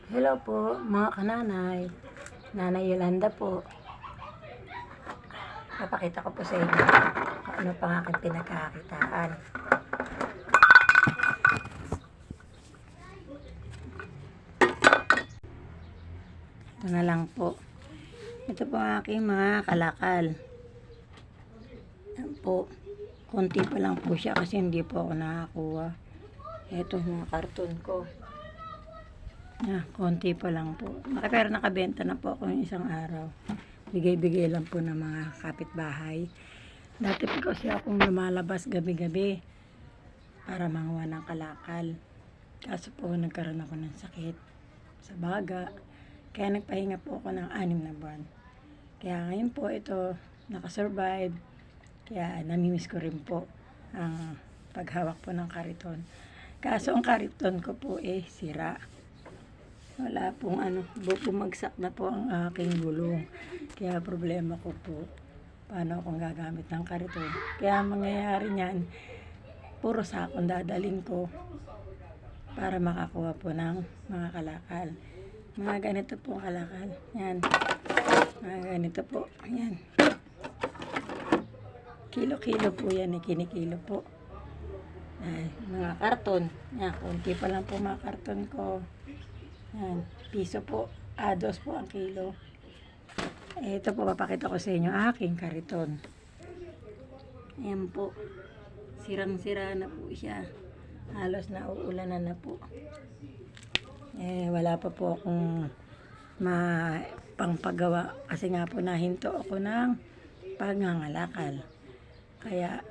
Hello po mga kananay, Nanay Yolanda po. Papakita ko po sa inyo kung ano pang aking pinagkakakitaan. Ito na lang po. Ito po ang aking mga kalakal. Yan po. Konti pa lang po siya kasi hindi po ako nakakuha. Ito mga karton ko. Konti pa lang po. Pero nakabenta na po ako yung isang araw. Bigay-bigay lang po ng mga kapitbahay. Dati po kasi akong lumalabas gabi-gabi para manguha ng kalakal. Kaso po nagkaroon ako ng sakit sa baga. Kaya nagpahinga po ako ng 6 na buwan. Kaya ngayon po ito nakasurvive. Kaya namimiss ko rin po ang paghawak po ng kariton. Kaso ang kariton ko po sira. Wala pong bumagsak na po ang aking gulong. Kaya problema ko po, paano akong gagamit ng kariton. Kaya mangyayari niyan, puro sakong dadalhin ko para makakuha po ng mga kalakal. Mga ganito po kalakal. Yan. Mga ganito po. Yan. Kilo-kilo po yan. Kinikilo po. Ay, mga karton. Yan. Kunti pa lang po mga karton ko. Yan, piso po. 2 po ang kilo. Ito po, papakita ko sa inyo aking kariton. Ayan po. Sirang-sira na po siya. Halos na uulanan na po. Wala pa po akong pangpagawa. Kasi nga po nahinto ako ng pangangalakal. Kaya,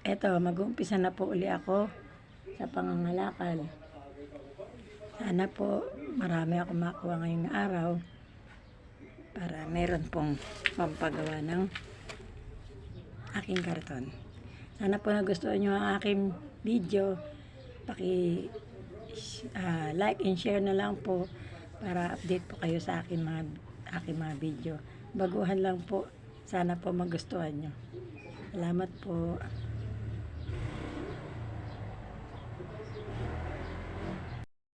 eto, mag-uumpisa na po uli ako sa pangangalakal. Sana po marami ako makuha ngayong araw para meron pong pampagawa ng aking karton. Sana po nagustuhan nyo ang aking video. Like and share na lang po para update po kayo sa aking mga video. Baguhan lang po. Sana po magustuhan nyo. Salamat po.